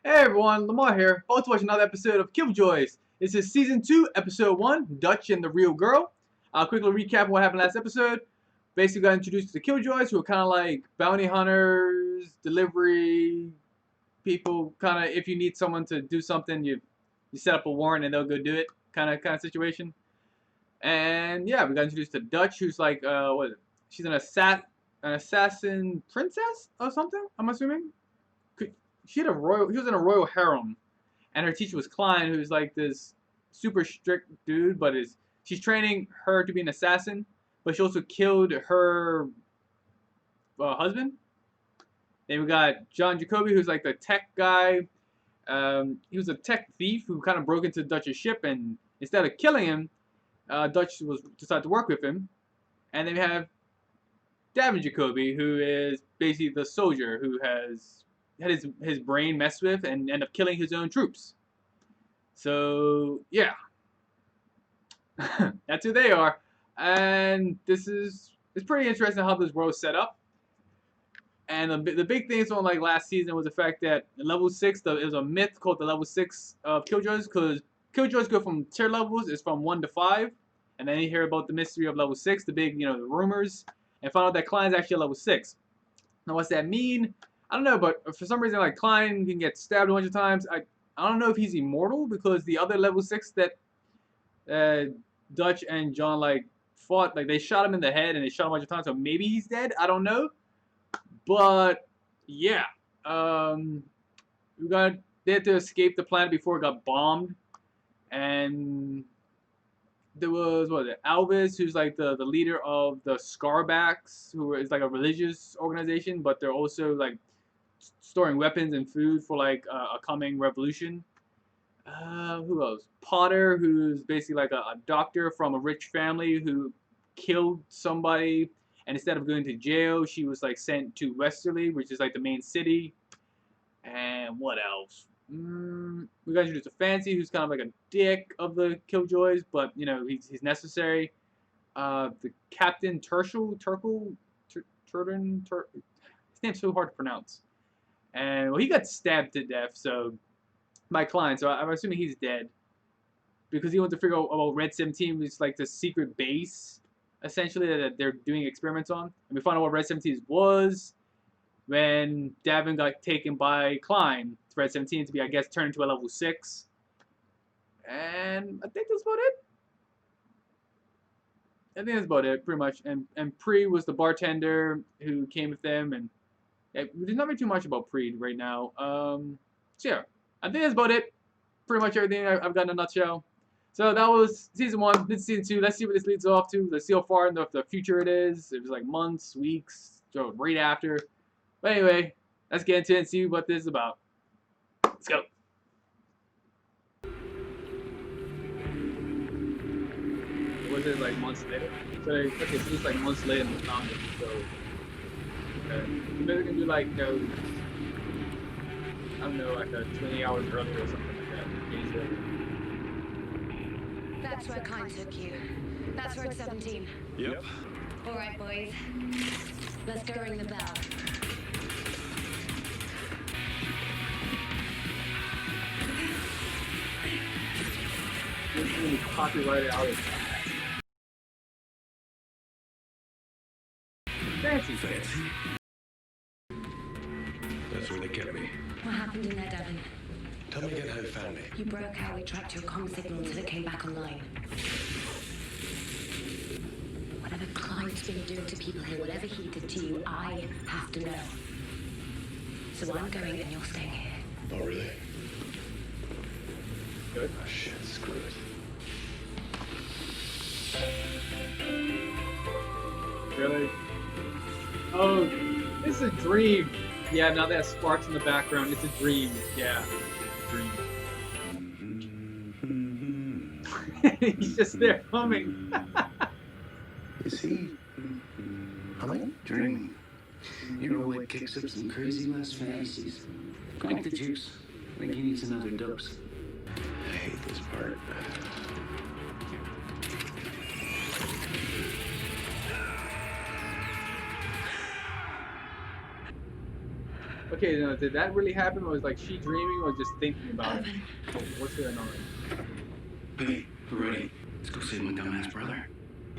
Hey everyone, Lamar here. Welcome to watch another episode of Killjoys. This is season 2, episode 1, Dutch and the Real Girl. I'll quickly recap what happened last episode. Basically got introduced to the Killjoys, who are kind of like bounty hunters, delivery people. Kind of, if you need someone to do something, you set up a warrant and they'll go do it. Kind of situation. And yeah, we got introduced to Dutch, who's like, what is it? She's an assassin princess or something. I'm assuming. She was in a royal harem, and her teacher was Klein, who's like this super strict dude, but she's training her to be an assassin, but she also killed her husband. Then we got John Jacoby, who's like the tech guy. He was a tech thief who kind of broke into Dutch's ship, and instead of killing him, Dutch was decided to work with him. And then we have Davin Jacoby, who is basically the soldier who had his brain messed with and ended up killing his own troops. So yeah, that's who they are, and it's pretty interesting how this world's set up. And the big things on like last season was the fact that level 6, it was a myth called the level 6 of Killjoys, because Killjoys go from tier levels, is from 1 to 5, and then you hear about the mystery of level 6, the big, the rumors, and found out that Klein's actually a level 6. Now what's that mean? I don't know, but for some reason like Klein can get stabbed a bunch of times. I don't know if he's immortal, because the other level 6 that Dutch and John like fought, like they shot him in the head and they shot him a bunch of times, so maybe he's dead. I don't know. But yeah, they had to escape the planet before it got bombed, and there was Alvis, who's like the leader of the Scarbacks, who is like a religious organization, but they're also like storing weapons and food for like a coming revolution. Who else? Potter, who's basically like a doctor from a rich family who killed somebody, and instead of going to jail, she was like sent to Westerly, which is like the main city. And what else? We got introduced to Fancy, who's kind of like a dick of the Killjoys, but he's necessary. The Captain Turkle, his name's so hard to pronounce. And well, he got stabbed to death, so by Klein, so I'm assuming he's dead, because he wants to figure out about Red 17, which is like the secret base, essentially, that they're doing experiments on. And we found out what Red 17 was when Davin got taken by Klein to Red 17 to be, I guess, turned into a level 6. And I think that's about it. I think that's about it, pretty much. And Pre was the bartender who came with them, and yeah, there's not really too much about Pre right now. So yeah, I think that's about it. Pretty much everything I've got in a nutshell. So that was season 1. This is season 2. Let's see what this leads off to. Let's see how far in the future it is. It was like months, weeks, so right after. But anyway, let's get into it and see what this is about. Let's go. Was it like months later? So okay, so it's like months later in the found it. So okay, maybe we can do like I don't know, like 20 hours earlier or something like that. That's where Klein took you. That's Road 17. Yep. All right, boys. Let's go ring the bell. This is going to be copyrighted out of Fancy. That's where they kept me. What happened in there, Davin? Tell me again how you found me. You broke out. We tracked your comm signal until it came back online. Whatever Klein's been doing to people here, whatever he did to you, I have to know. So I'm going and you're staying here. Oh, really? Good. Oh, shit, screw it. Really? Oh, it's a dream. Yeah, now that sparks in the background, it's a dream. Yeah, dream. He's just there humming. Is he? Am I dreaming? Your old White kicks up some crazy last fantasies. Crank the juice. I think he needs another dose. I hate this part. Okay, no, did that really happen, or was like she dreaming, or just thinking about it? What's going on? Hey, we're ready. Let's go save my dumbass brother.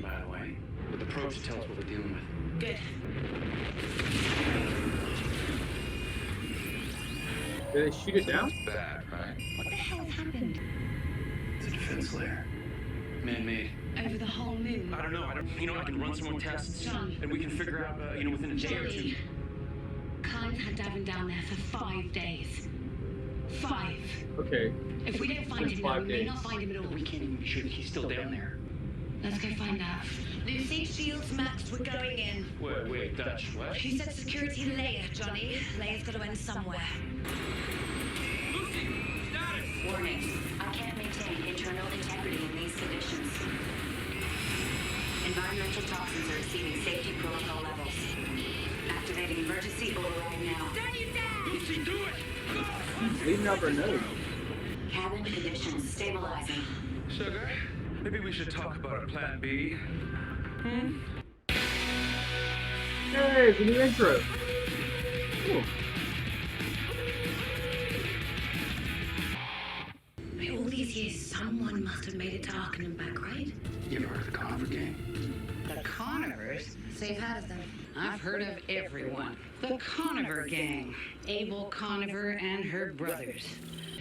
By the way, with the probe to tell us what we're dealing with. Good. Did they shoot it down? Bad, right? What the hell's happened? It's a defense layer. Man-made. Over the whole moon? I don't know. I can run some more tests, John. and we can figure out, within a day or two. Johnny. Klein had Davin down there for 5 days. 5. Okay. If we don't find him, now, 5 we may days. not find him at all. We can't even be sure that he's still down there. Let's go find out. Lucy, shields maxed, we're going in. Wait, Dutch, what? She said security layer, Johnny. Layer's got to end somewhere. Lucy, status! Warning. I can't maintain internal integrity in these conditions. Environmental toxins are exceeding safety protocol levels. Activating emergency override now. Lucy, do it! Bleeding out her nose. Cabin conditions stabilizing. Sugar, maybe we should talk about a plan B. Hey, it's a new intro. Cool. Wait, all these years, someone must have made it to Arkham and back, right? You ever heard of the Conover gang? The Conivers? So you've heard of them? I've heard of everyone. The Conover gang. Abel Conover and her brothers.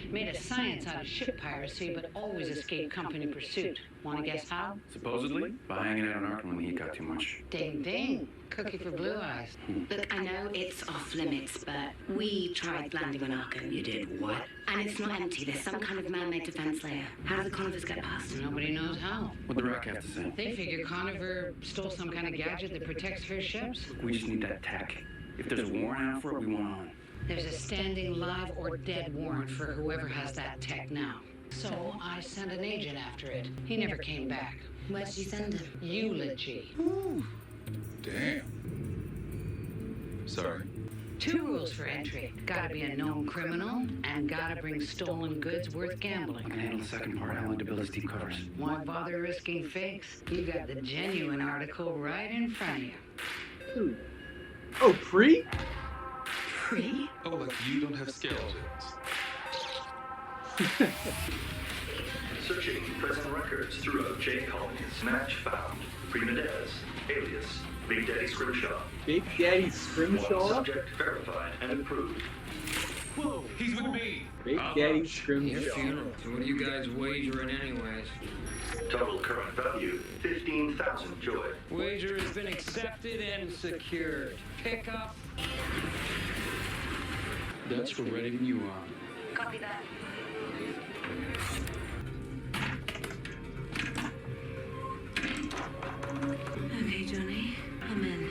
Made a science out of ship piracy, but always escaped company pursuit. Want to guess how? Supposedly, by hanging out in Arkham when the heat got too much. Ding ding. Cookie for blue eyes. Look, I know it's off limits, but we tried landing on Arkham. You did what? And it's not empty. There's some kind of man-made defense layer. How do the Conivers get past? Nobody knows how. What'd the Rack have to say? They figure Conover stole some kind of gadget that protects her ships. We just need that tech. If there's a warrant out for it, we want on. There's a standing live or dead warrant for whoever has that tech now. So I sent an agent after it. He never came back. Where did you send him? Eulogy. Damn. Sorry. 2 rules for entry. Gotta be a known criminal, and gotta bring stolen goods worth I gambling. can handle the second part. I like to build these deep covers. Why bother risking fakes? You got the genuine article right in front of you. Ooh. Oh, Pre? Free? Oh, like you don't have skeletons. Searching present records throughout J colonies. Match found. Primadez. Alias. Big Daddy Scrimshaw. Big Daddy One Scrimshaw? subject verified and approved. Whoa, he's with me! Big Daddy Scrimshaw. So what are you guys wagering anyways? Total current value, 15,000 joy. Wager has been accepted and secured. Pick up. Dutch, we're ready when you are. Copy that. Okay, Johnny. I'm in.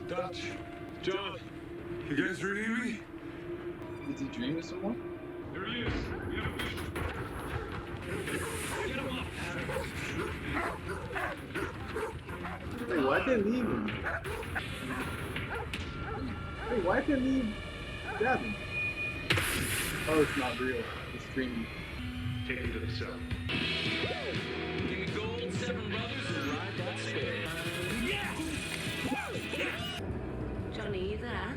Dutch. John. You guys reading me? Is he dreaming some more? There he is. We have a vision. Get him up. Wait, why'd they leave him? Wait, why'd they leave Davin? Oh, it's not real. It's dreaming. Take him to the cell. King of Gold, 7 brothers, and ride that spit. Johnny, you there?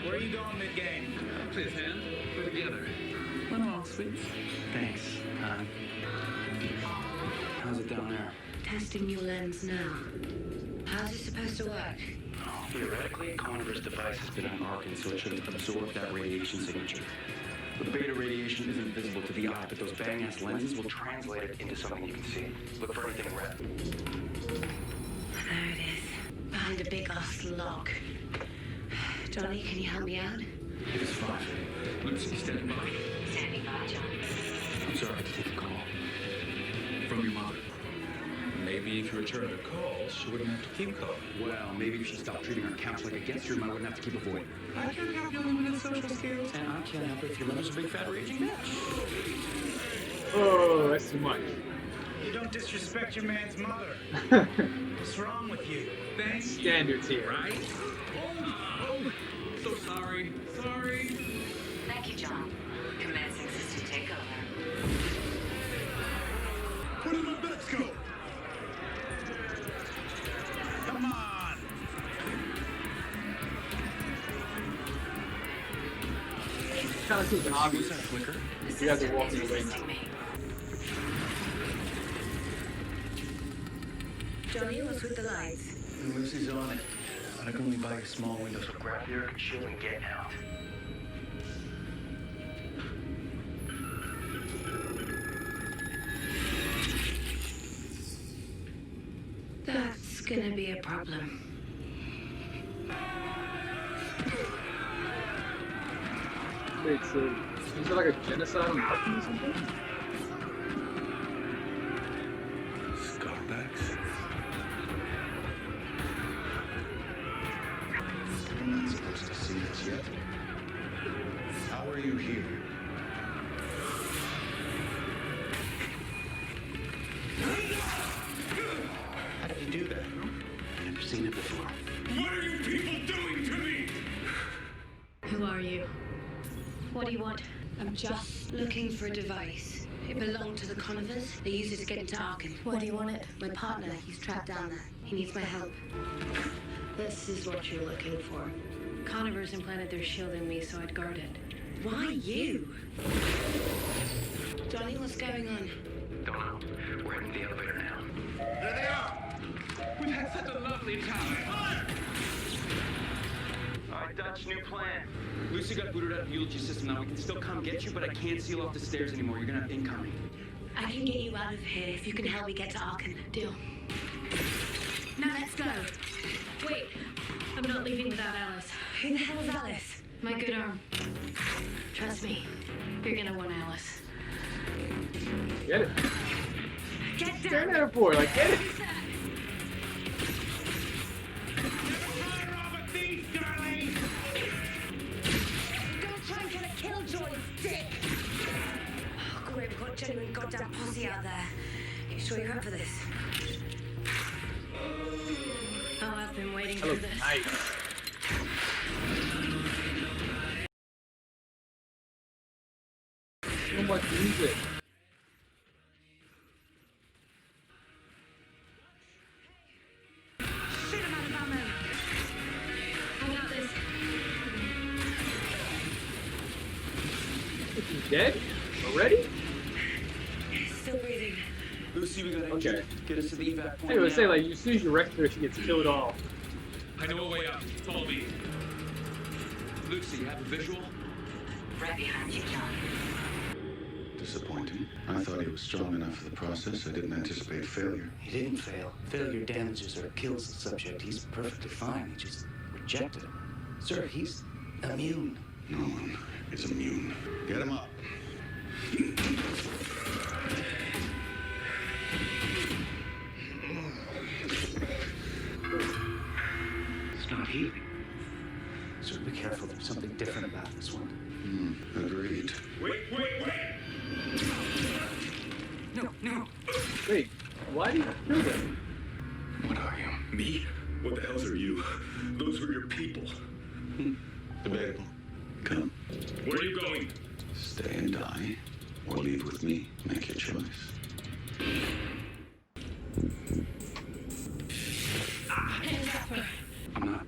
Where are you going mid-game? Please, hand. We're together. Oh, sweet. Thanks. How's it down there? Testing your lens now. How's it supposed to work? Theoretically, Conover's device has been unarced, so it should absorb that radiation signature. The beta radiation isn't visible to the eye, but those bang-ass lenses will translate it into something you can see. Look for anything red. There it is. Behind a big ass lock. Johnny, can you help me out? It is 5. Lucy, stand by. Standing by, John. I'm sorry to take a call. From your mother. Maybe if you returned her calls, she wouldn't have to keep calling. Well, maybe if she stopped treating her couch like a guest room, I wouldn't have to keep avoiding. I can't help you with social skills. And I can't help it if your mother's a big fat raging bitch. Oh, that's too much. You don't disrespect your man's mother. What's wrong with you? Standards here. Right? Oh, so sorry. Sorry. Thank you, John. Commencing system takeover. Where did my bets go? Come on. kind of seems obvious. What's that flicker? You guys are walking away now. Johnny, what's with the lights? Lucy's on it. I can only buy a small window, so grab the air shield and get out. That's gonna be a problem. Wait, so is it like a genocide on Martin or something? Scumbags. You're not supposed to see us yet. How are you here? How did you do that? I've never seen it before. What are you people doing to me? Who are you? What do you want? I'm just looking for a device. It belonged to the Conivers. They used it to get into Arkham. What do you want it? My partner, he's trapped down there. He needs my help. This is what you're looking for. Conivers implanted their shield in me, so I'd guard it. Why you? Johnny, what's going on? Don't know. We're heading to the elevator now. There they are. We've had such a lovely time. All right, Dutch, new plan. Lucy got booted out of the eulogy system. Now we can still come get you, but I can't seal off the stairs anymore. You're gonna have incoming. I can get you out of here if you can help me get to Arkham. Deal. Now let's go. Wait, I'm not leaving without Alice. Who the hell is Alice? My good arm. Trust me, you're gonna want Alice. Get it. Get Stand down! there for it, like, get it. Don't try and get a Killjoy, dick! Oh, great, we've got a genuine goddamn posse out there. You sure you're up for this? Oh, I've been waiting That for looks this. nice. So much music. Shoot him out of ammo. I got this. Is he dead? Already? Still breathing. Lucy, we gotta Okay. get us to the evac point. I was saying, now. like, as soon as you rescue her, she gets killed off. I know a way out. Follow me. Lucy, you have a visual? Right behind you, John. Disappointing. I thought he was strong enough for the process. I didn't anticipate failure. He didn't fail. Failure damages or kills the subject. He's perfectly fine. He just rejected him. Sir, he's immune. No one is immune. Get him up. It's not healing. Sir, be careful. There's something different about this one. Agreed. Wait. No. Wait, why did you kill them? What are you? Me? What the hells are you? Those were your people. Debatable. Come. Where are you going? Stay and die, or leave with me. Make your choice. Hands up her.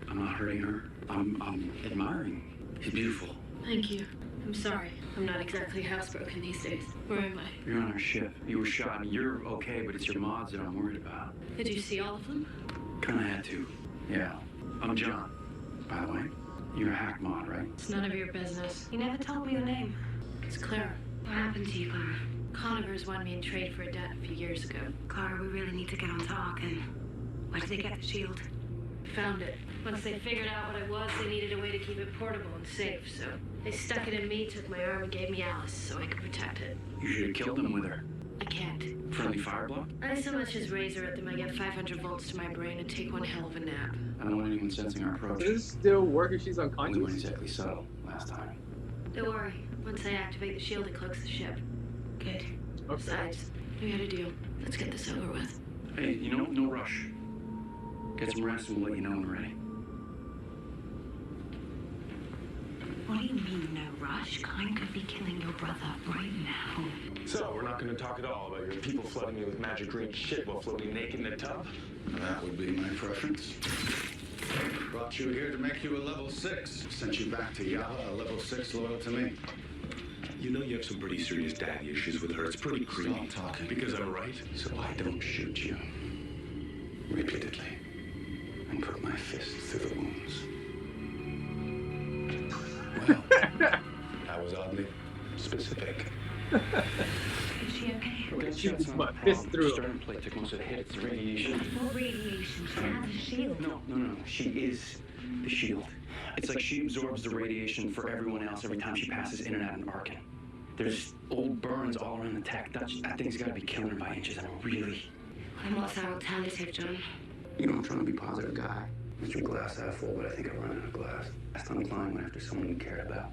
I'm not hurting her. I'm admiring. She's beautiful. Thank you. I'm sorry. I'm not exactly housebroken these days. Where am I? You're on our ship. You were shot. You're okay, but it's your mods that I'm worried about. Did you see all of them? Kinda had to. Yeah. I'm John. By the way, you're a hack mod, right? It's none of your business. You never told me your name. It's Clara. What happened to you, Clara? Conivers wanted me in trade for a debt a few years ago. Clara, we really need to get on to Arkham. Where did they get the shield? Found it. Once they figured out what I was, they needed a way to keep it portable and safe, so they stuck it in me, took my arm, and gave me Alice so I could protect it. You should have killed him with her. I can't. Friendly fire block? I so much as razor at them, I get 500 volts to my brain and take one hell of a nap. I don't want anyone sensing our approach. Does this still work if she's We weren't unconscious? exactly subtle last time. Don't worry. Once I activate the shield, it cloaks the ship. Good. Okay. Besides, we got a deal. Let's get this over with. Hey, you know, no rush. Get some rest and we'll let you know when we're ready. What do you mean, no rush? Kine could be killing your brother right now. So, we're not going to talk at all about your people flooding me with magic green shit while floating naked in a tub? That would be my preference. Brought you here to make you a level 6. Sent you back to Yala, a level 6 loyal to me. You know you have some pretty serious daddy issues with her. It's pretty creepy. Stop talking. Because I'm right. So I don't shoot you repeatedly and put my fist through the wounds. Well, that was oddly specific. Is she okay? Okay, shoot my fist through. Stern plate took most of the hit. It's the radiation. What radiation? She has a shield. No. She is the shield. It's like she absorbs the radiation for everyone else every time she passes in and out of Arkin. There's old burns all around the tech. That thing's got to be killing her by inches. I mean, really. And what's our alternative, John? You know, I'm trying to be a positive guy. Mr. Glass half full, but I think I've run out of glass. Last time Klein went after someone you cared about.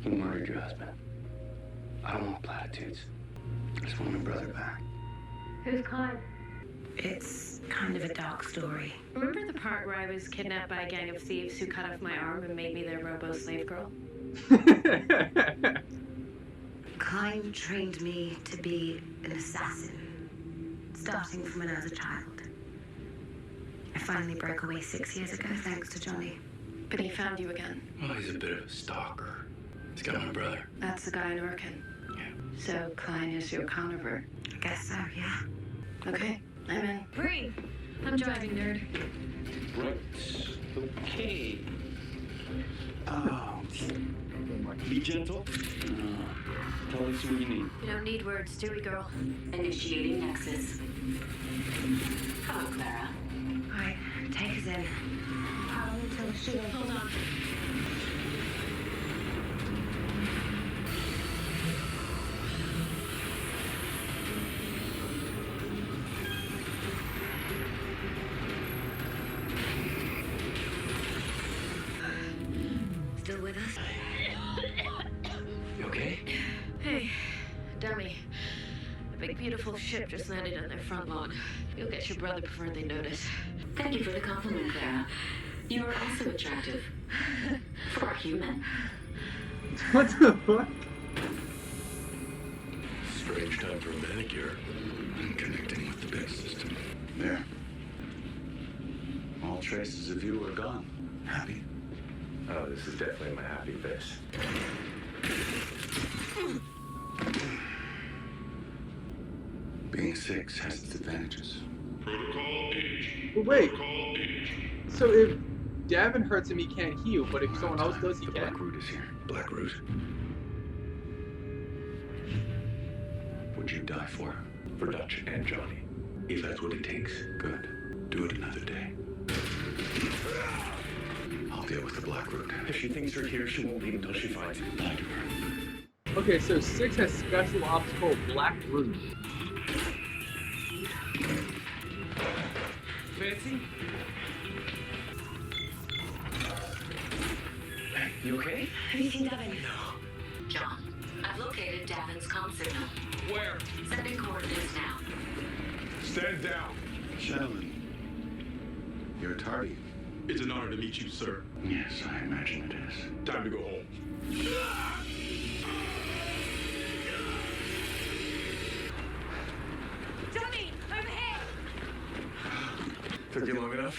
You murdered your husband. I don't want platitudes. I just want my brother back. Who's Klein? It's kind of a dark story. Remember the part where I was kidnapped by a gang of thieves who cut off my arm and made me their robo-slave girl? Klein trained me to be an assassin, starting from when I was a child. I finally broke away 6 years ago, thanks to Johnny. But he found you again. Well, he's a bit of a stalker. He's got my brother. That's the guy in Orkin. Yeah. So Klein is your convert. I guess so, yeah. Okay, I'm in. Bree! I'm driving, nerd. Right. Okay. Be gentle. Tell Lisa what you need. You don't need words, do we, girl? Initiating Nexus. Hello, Clara. Right, take us in. Power until the shield. Hold on. Still with us? You okay? Hey, dummy. A big, beautiful ship just landed on their front lawn. You'll get your brother before they notice. Thank you for the compliment, Clara. You are also attractive. For a human. What the fuck? Strange time for a manicure. I'm connecting with the big system. There. All traces of you are gone. Happy? Oh, this is definitely my happy face. Being 6 has its advantages. Protocol H. But wait, Protocol H. so if Davin hurts him, he can't heal, but if someone else does, he The can. Black Root is here. Black Root. Would you die for her? For Dutch and Johnny. If that's what it takes. Good. Do it another day. I'll deal with the Black Root. If she thinks you're here, she won't leave until she finds you. Lie to her. Okay, so 6 has special ops called Black Root. Fancy? You okay? Have you seen Davin? John, I've located Davin's comm signal. Where? Sending coordinates now. Stand down. Gentlemen, you're tardy. It's an honor to meet you, sir. Yes, I imagine it is. Time to go home. Johnny, over here! Took you long enough?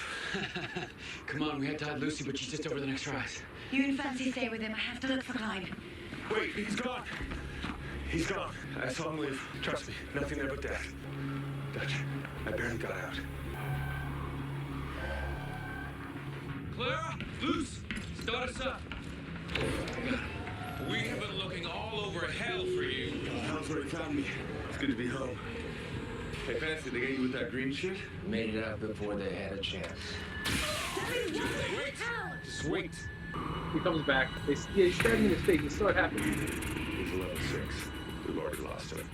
Come on, we had to hide Lucy, but she's just over the next rise. You and Fancy stay with him. I have to look for Klein. Wait, he's gone. He's gone. I saw him leave. Trust me, nothing there but death. Dutch, I barely got out. Clara? Luce? Start us up. We have been looking all over hell for you. Hell's where he found me. It's good to be home. Hey, Fancy, they get you with that green shit? Made it out before they had a chance. Wait! Just wait. He comes back. He stabs him in his face. He saw it happen. He's level 6. We've already lost him.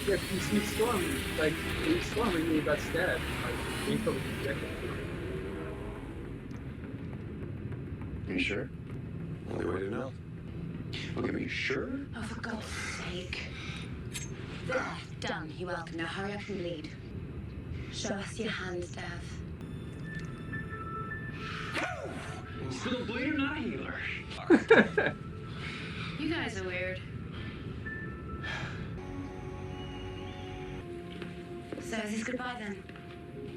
Yeah, you see Storm, like, Storm really got stabbed. Like, he probably rejected him. You sure? Only way to know. Okay, are you sure? Oh, for God's sake. There, done. You're welcome. Now hurry up and bleed. Show us your hands, Dav. Still a bleeder, not a healer. You guys are weird. So is this goodbye then?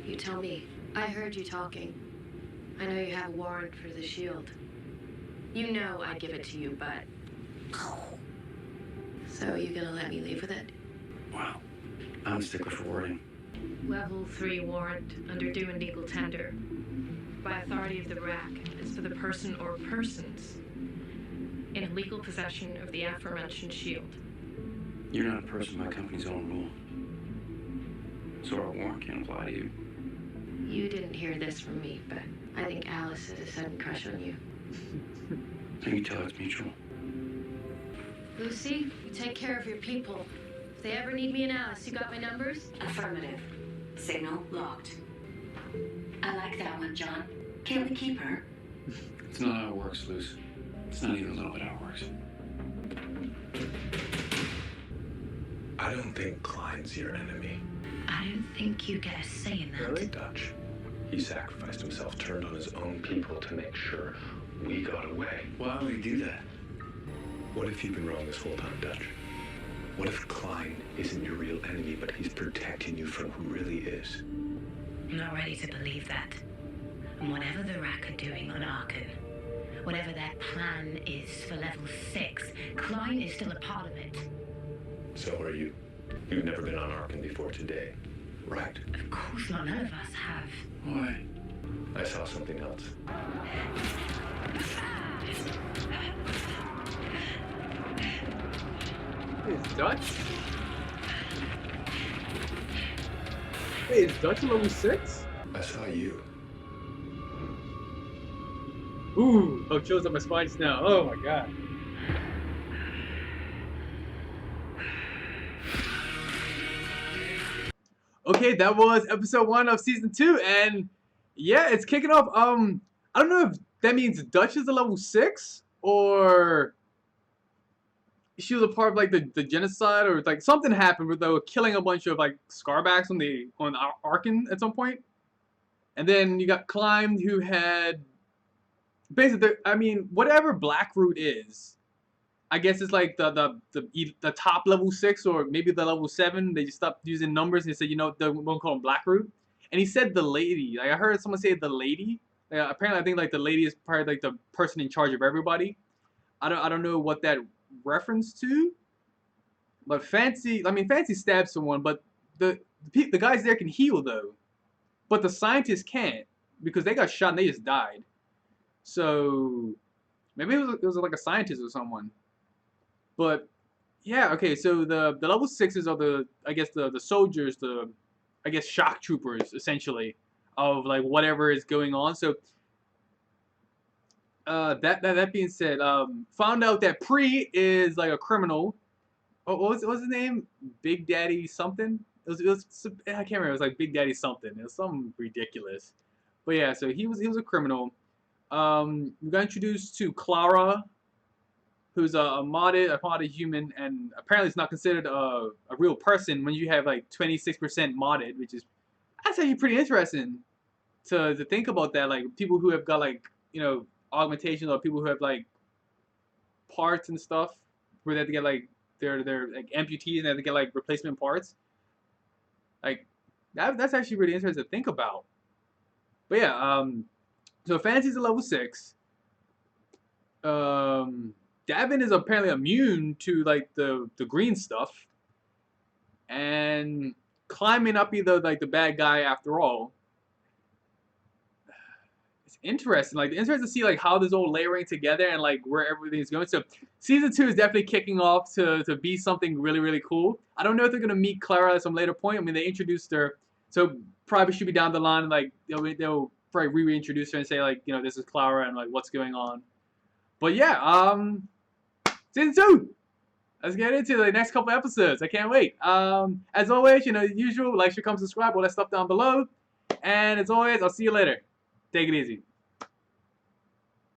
You tell me. I heard you talking. I know you have a warrant for the shield. You know I'd give it to you, but... So are you gonna let me leave with it? Wow. I'm a stickler for wording. Level 3 warrant under due and legal tender. By authority of the rack, is for the person or persons in legal possession of the aforementioned shield. You're not a person by company's own rule. So our warrant can't apply to you. You didn't hear this from me, but I think Alice has a sudden crush on you. And you tell her it's mutual. Lucy, you take care of your people. If they ever need me and Alice, you got my numbers? Affirmative. Signal locked. I like that one, John. Can't we keep her? It's not how it works, Luce. It's not even a little bit how it works. I don't think Klein's your enemy. I don't think you get a say in that. Really? Dutch. He sacrificed himself, turned on his own people to make sure we got away. Why would he do that? What if you've been wrong this whole time, Dutch? What if Klein isn't your real enemy, but he's protecting you from who really is? I'm not ready to believe that. And whatever the Rack are doing on Arkham, whatever their plan is for level 6, Klein is still a part of it. So are you. You've never been on Arkham before today, right? Of course not, none of us have. Why? I saw something else. Is Dutch? Wait, is Dutch a level 6? I saw you. Ooh, oh, chills up my spine now. Oh my god. Okay, that was episode 1 of season 2, and yeah, it's kicking off. I don't know if that means Dutch is a level 6 or she was a part of like the genocide, or like something happened where they were killing a bunch of like Scarbacks on Arkham at some point. And then you got Klein, who had basically, I mean, whatever Blackroot is, I guess it's like the top level 6 or maybe the level 7. They just stopped using numbers and they said, you know, they won't call him Blackroot. And he said the lady. Like I heard someone say the lady. Apparently, I think like the lady is probably like the person in charge of everybody. I don't know what that reference to. But Fancy stabbed someone, but the guys there can heal though. But the scientists can't because they got shot and they just died. So maybe it was like a scientist or someone. But yeah, okay. So the level 6s are the soldiers, shock troopers essentially of like whatever is going on. So that being said, found out that Pre is like a criminal. Oh, what was his name? Big Daddy something. It was I can't remember. It was like Big Daddy something. It was something ridiculous. But yeah, so he was a criminal. We got introduced to Clara, who's a modded human, and apparently it's not considered a real person when you have like 26% modded, which is that's actually pretty interesting to think about that. Like people who have got like, you know, augmentations, or people who have like parts and stuff where they have to get like they're like amputees and they have to get like replacement parts. Like that's actually really interesting to think about. But yeah, so Fancy's a level 6. Davin is apparently immune to like the green stuff, and Klein may not be the bad guy after all. It's interesting. Like, it's interesting to see like how this all layering together and like where everything's going. So season 2 is definitely kicking off to be something really, really cool. I don't know if they're gonna meet Clara at some later point. I mean, they introduced her, so probably should be down the line. Like they'll probably reintroduce her and say like, you know, this is Clara and like what's going on. But yeah, season 2. Let's get into the next couple episodes. I can't wait. As always, you know, the usual, like, share, comment, subscribe, all that stuff down below. And as always, I'll see you later. Take it easy.